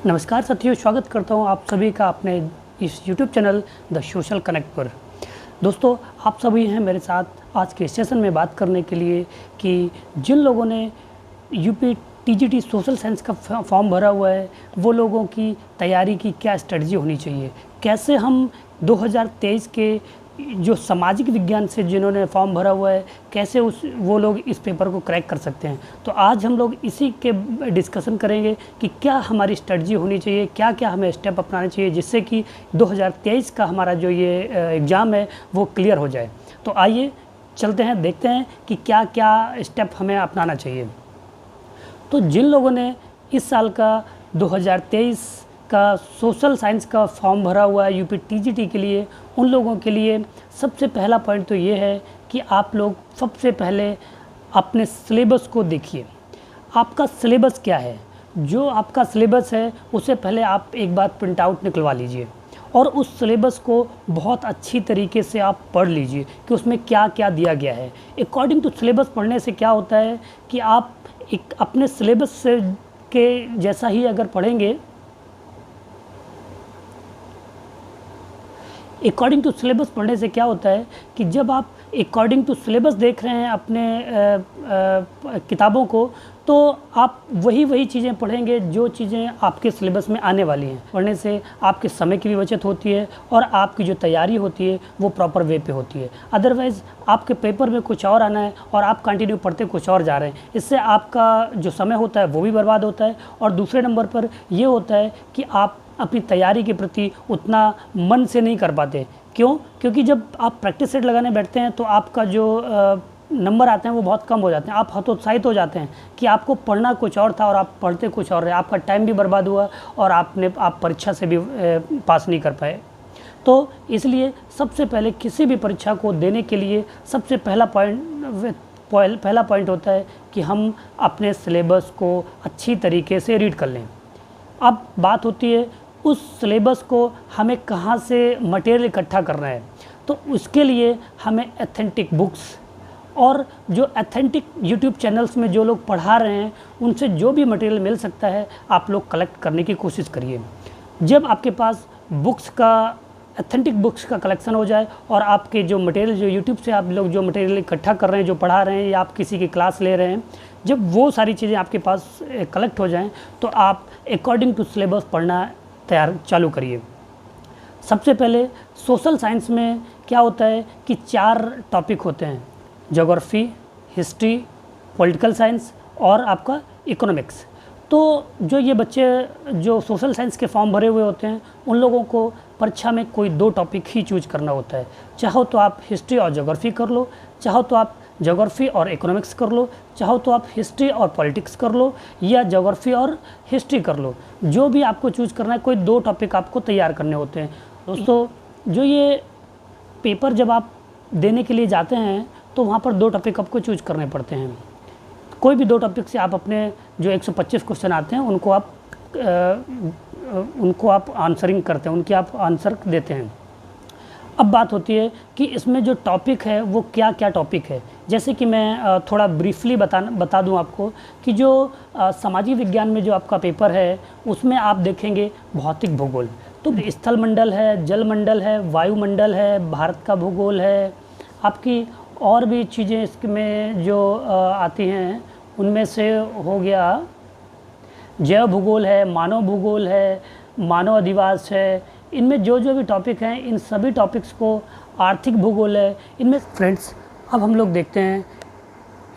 नमस्कार साथियों, स्वागत करता हूं आप सभी का अपने इस YouTube channel the social connect पर। दोस्तों, आप सभी हैं मेरे साथ आज के सेशन में बात करने के लिए कि जिन लोगों ने यूपी टीजीटी सोशल साइंस का फॉर्म भरा हुआ है, वो लोगों की तैयारी की क्या स्ट्रेटजी होनी चाहिए, कैसे हम 2023 के जो सामाजिक विज्ञान से जिन्होंने फॉर्म भरा हुआ है, कैसे वो लोग इस पेपर को क्रैक कर सकते हैं। तो आज हम लोग इसी के डिस्कशन करेंगे कि क्या हमारी स्ट्रेटजी होनी चाहिए, क्या क्या हमें स्टेप अपनाने चाहिए जिससे कि 2023 का हमारा जो ये एग्ज़ाम है वो क्लियर हो जाए। तो आइए चलते हैं, देखते हैं कि क्या क्या स्टेप हमें अपनाना चाहिए। तो जिन लोगों ने इस साल का 2023 का सोशल साइंस का फॉर्म भरा हुआ है यूपी टीजीटी के लिए, उन लोगों के लिए सबसे पहला पॉइंट तो ये है कि आप लोग सबसे पहले अपने सिलेबस को देखिए। आपका सिलेबस क्या है, जो आपका सिलेबस है उससे पहले आप एक बार प्रिंट आउट निकलवा लीजिए और उस सिलेबस को बहुत अच्छी तरीके से आप पढ़ लीजिए कि उसमें क्या क्या दिया गया है। अकॉर्डिंग टू सिलेबस पढ़ने से क्या होता है कि आप एक अपने सिलेबस से के जैसा ही अगर पढ़ेंगे, अकॉर्डिंग टू सिलेबस पढ़ने से क्या होता है कि जब आप अकॉर्डिंग टू सिलेबस देख रहे हैं अपने किताबों को, तो आप वही चीज़ें पढ़ेंगे जो चीज़ें आपके सिलेबस में आने वाली हैं। पढ़ने से आपके समय की भी बचत होती है और आपकी जो तैयारी होती है वो प्रॉपर वे पे होती है। अदरवाइज़ आपके पेपर में कुछ और आना है और आप कंटिन्यू पढ़ते कुछ और जा रहे हैं, इससे आपका जो समय होता है वो भी बर्बाद होता है। और दूसरे नंबर पर ये होता है कि आप अपनी तैयारी के प्रति उतना मन से नहीं कर पाते। क्यों? क्योंकि जब आप प्रैक्टिस सेट लगाने बैठते हैं तो आपका जो नंबर आते हैं वो बहुत कम हो जाते हैं। आप हतोत्साहित हो जाते हैं कि आपको पढ़ना कुछ और था और आप पढ़ते कुछ और रहे, आपका टाइम भी बर्बाद हुआ और आप परीक्षा से भी पास नहीं कर पाए। तो इसलिए सबसे पहले किसी भी परीक्षा को देने के लिए सबसे पहला पॉइंट होता है कि हम अपने सिलेबस को अच्छी तरीके से रीड कर लें। अब बात होती है उस सिलेबस को हमें कहाँ से मटेरियल इकट्ठा करना है। तो उसके लिए हमें एथेंटिक बुक्स और जो एथेंटिक यूट्यूब चैनल्स में जो लोग पढ़ा रहे हैं उनसे जो भी मटेरियल मिल सकता है आप लोग कलेक्ट करने की कोशिश करिए। जब आपके पास एथेंटिक बुक्स का कलेक्शन हो जाए और आपके जो मटेरियल जो यूट्यूब से आप लोग जो मटेरियल इकट्ठा कर रहे हैं, जो पढ़ा रहे हैं या आप किसी की क्लास ले रहे हैं, जब वो सारी चीज़ें आपके पास कलेक्ट हो जाएं तो आप अकॉर्डिंग टू सिलेबस पढ़ना चालू करिए। सबसे पहले सोशल साइंस में क्या होता है कि 4 टॉपिक होते हैं: ज्योग्राफी, हिस्ट्री, पॉलिटिकल साइंस और आपका इकोनॉमिक्स। तो जो ये बच्चे जो सोशल साइंस के फॉर्म भरे हुए होते हैं उन लोगों को परीक्षा में कोई 2 टॉपिक ही चूज करना होता है। चाहो तो आप हिस्ट्री और ज्योग्राफी कर लो, चाहो तो आप ज्योग्राफी और इकोनॉमिक्स कर लो, चाहो तो आप हिस्ट्री और पॉलिटिक्स कर लो या ज्योग्राफी और हिस्ट्री कर लो। जो भी आपको चूज करना है, कोई 2 टॉपिक आपको तैयार करने होते हैं। दोस्तों, जो ये पेपर जब आप देने के लिए जाते हैं तो वहाँ पर 2 टॉपिक आपको चूज करने पड़ते हैं। कोई भी 2 टॉपिक से आप अपने जो 125 क्वेश्चन आते हैं उनको आप आंसरिंग करते हैं, उनकी आप आंसर देते हैं। अब बात होती है कि इसमें जो टॉपिक है वो क्या क्या टॉपिक है। जैसे कि मैं थोड़ा ब्रीफली बता दूं आपको कि जो सामाजिक विज्ञान में जो आपका पेपर है उसमें आप देखेंगे भौतिक भूगोल। तो स्थल मंडल है, जल मंडल है, वायुमंडल है, भारत का भूगोल है, आपकी और भी चीज़ें इसमें जो आती हैं उनमें से हो गया जैव भूगोल है, मानव भूगोल है, मानव अधिवास है। इनमें जो भी टॉपिक हैं इन सभी टॉपिक्स को, आर्थिक भूगोल है इनमें। फ्रेंड्स, अब हम लोग देखते हैं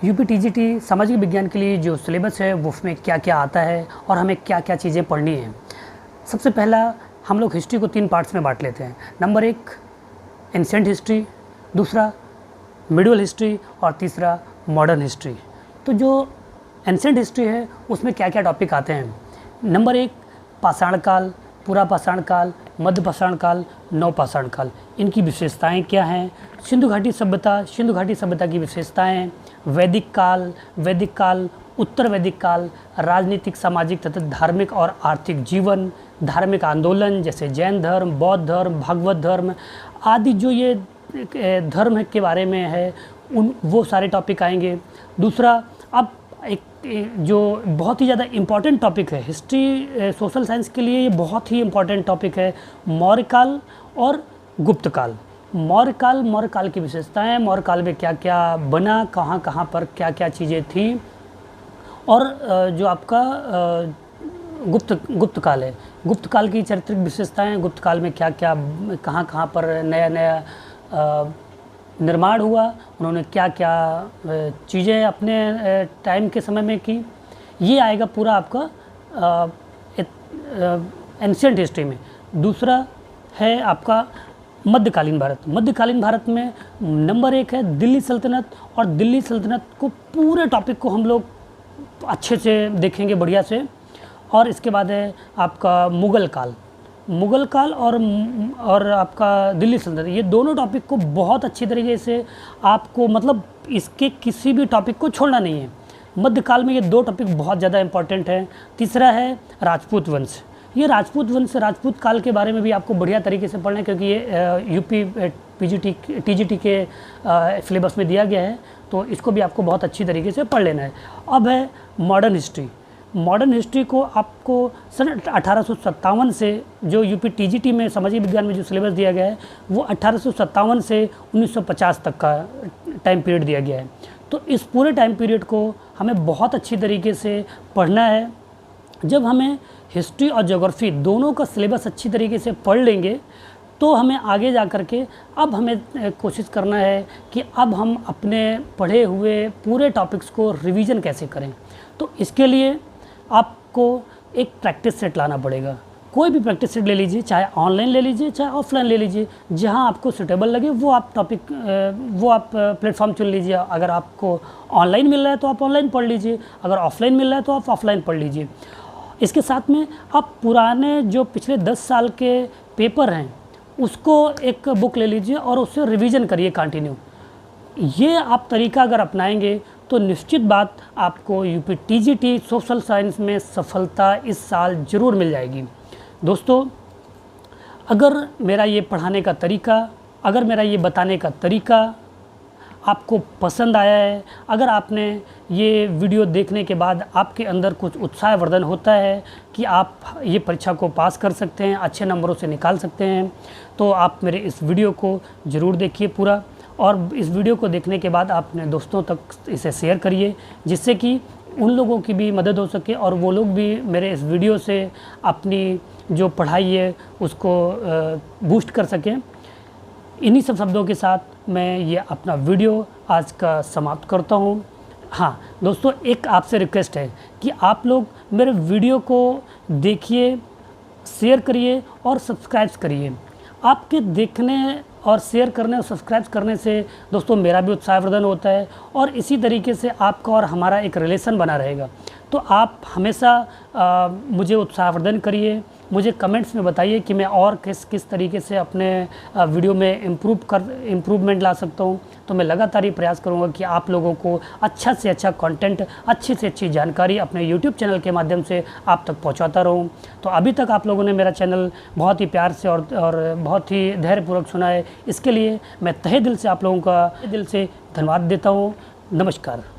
यूपी टीजीटी सामाजिक विज्ञान के लिए जो सिलेबस है वो उसमें क्या क्या आता है और हमें क्या क्या चीज़ें पढ़नी हैं। सबसे पहला हम लोग हिस्ट्री को 3 पार्ट्स में बांट लेते हैं। नंबर 1 एंशिएंट हिस्ट्री, दूसरा मिडिवल हिस्ट्री और तीसरा मॉडर्न हिस्ट्री। तो जो एंशिएंट हिस्ट्री है उसमें क्या क्या टॉपिक आते हैं। नंबर 1 पाषाण काल, पूरा पाषाण काल, मध्य पाषाण काल, नव पाषाण काल। इनकी विशेषताएं क्या हैं। सिंधु घाटी सभ्यता की विशेषताएं, वैदिक काल, उत्तर वैदिक काल, राजनीतिक, सामाजिक तथा धार्मिक और आर्थिक जीवन, धार्मिक आंदोलन जैसे जैन धर्म, बौद्ध धर्म, भागवत धर्म आदि जो ये धर्म के बारे में है वो सारे टॉपिक आएंगे। दूसरा, अब जो बहुत ही ज़्यादा इम्पॉर्टेंट टॉपिक है हिस्ट्री, सोशल साइंस के लिए ये बहुत ही इम्पॉर्टेंट टॉपिक है, मौर्यकाल और गुप्तकाल। मौर्यकाल की विशेषताएं, मौर्यकाल में क्या क्या बना, कहाँ कहाँ पर क्या क्या चीज़ें थी, और जो आपका गुप्तकाल है, गुप्तकाल की चारित्रिक विशेषताएं, गुप्तकाल में क्या क्या कहाँ कहाँ पर नया नया निर्माण हुआ, उन्होंने क्या क्या चीज़ें अपने टाइम के समय में की, ये आएगा पूरा आपका एंशिएंट हिस्ट्री में। दूसरा है आपका मध्यकालीन भारत। मध्यकालीन भारत में नंबर 1 है दिल्ली सल्तनत, और दिल्ली सल्तनत को पूरे टॉपिक को हम लोग अच्छे से देखेंगे, बढ़िया से। और इसके बाद है आपका मुग़ल काल और आपका दिल्ली सल्तनत, ये दोनों टॉपिक को बहुत अच्छी तरीके से आपको, मतलब इसके किसी भी टॉपिक को छोड़ना नहीं है। मध्यकाल में ये 2 टॉपिक बहुत ज़्यादा इम्पॉर्टेंट हैं। तीसरा है राजपूत वंश। ये राजपूत वंश, राजपूत काल के बारे में भी आपको बढ़िया तरीके से पढ़ना है, क्योंकि ये यूपी टीजीटी के सिलेबस में दिया गया है, तो इसको भी आपको बहुत अच्छी तरीके से पढ़ लेना है। अब है मॉडर्न हिस्ट्री। मॉडर्न हिस्ट्री को आपको सन 1857 से, जो यूपी टीजीटी में सामाजिक विज्ञान में जो सिलेबस दिया गया है, वो 1857 से 1950 तक का टाइम पीरियड दिया गया है। तो इस पूरे टाइम पीरियड को हमें बहुत अच्छी तरीके से पढ़ना है। जब हमें हिस्ट्री और ज्योग्राफी दोनों का सिलेबस अच्छी तरीके से पढ़ लेंगे, तो हमें आगे जा कर के अब हमें कोशिश करना है कि अब हम अपने पढ़े हुए पूरे टॉपिक्स को रिवीजन कैसे करें। तो इसके लिए आपको एक प्रैक्टिस सेट लाना पड़ेगा। कोई भी प्रैक्टिस सेट ले लीजिए, चाहे ऑनलाइन ले लीजिए, चाहे ऑफलाइन ले लीजिए, जहां आपको सूटेबल लगे वो आप प्लेटफॉर्म चुन लीजिए। अगर आपको ऑनलाइन मिल रहा है तो आप ऑनलाइन पढ़ लीजिए, अगर ऑफलाइन मिल रहा है तो आप ऑफलाइन पढ़ लीजिए। इसके साथ में आप पुराने जो पिछले 10 साल के पेपर हैं, उसको एक बुक ले लीजिए और उससे रिवीजन करिए कंटिन्यू। ये आप तरीका अगर अपनाएंगे तो निश्चित बात आपको यूपी टीजीटी सोशल साइंस में सफलता इस साल ज़रूर मिल जाएगी। दोस्तों, अगर मेरा ये पढ़ाने का तरीका, अगर मेरा ये बताने का तरीका आपको पसंद आया है, अगर आपने ये वीडियो देखने के बाद आपके अंदर कुछ उत्साहवर्धन होता है कि आप ये परीक्षा को पास कर सकते हैं, अच्छे नंबरों से निकाल सकते हैं, तो आप मेरे इस वीडियो को ज़रूर देखिए पूरा। और इस वीडियो को देखने के बाद आप अपने दोस्तों तक इसे शेयर करिए, जिससे कि उन लोगों की भी मदद हो सके और वो लोग भी मेरे इस वीडियो से अपनी जो पढ़ाई है उसको बूस्ट कर सकें। इन्हीं सब शब्दों के साथ मैं ये अपना वीडियो आज का समाप्त करता हूँ। हाँ दोस्तों, एक आपसे रिक्वेस्ट है कि आप लोग मेरे वीडियो को देखिए, शेयर करिए और सब्सक्राइब करिए। आपके देखने और शेयर करने और सब्सक्राइब करने से दोस्तों मेरा भी उत्साहवर्धन होता है, और इसी तरीके से आपका और हमारा एक रिलेशन बना रहेगा। तो आप हमेशा मुझे उत्साहवर्धन करिए, मुझे कमेंट्स में बताइए कि मैं और किस तरीके से अपने वीडियो में इम्प्रूवमेंट ला सकता हूँ। तो मैं लगातार ये प्रयास करूँगा कि आप लोगों को अच्छा से अच्छा कंटेंट, अच्छी से अच्छी जानकारी अपने यूट्यूब चैनल के माध्यम से आप तक पहुँचाता रहूँ। तो अभी तक आप लोगों ने मेरा चैनल बहुत ही प्यार से और बहुत ही धैर्यपूर्वक सुना है, इसके लिए मैं तहे दिल से आप लोगों का दिल से धन्यवाद देता हूँ। नमस्कार।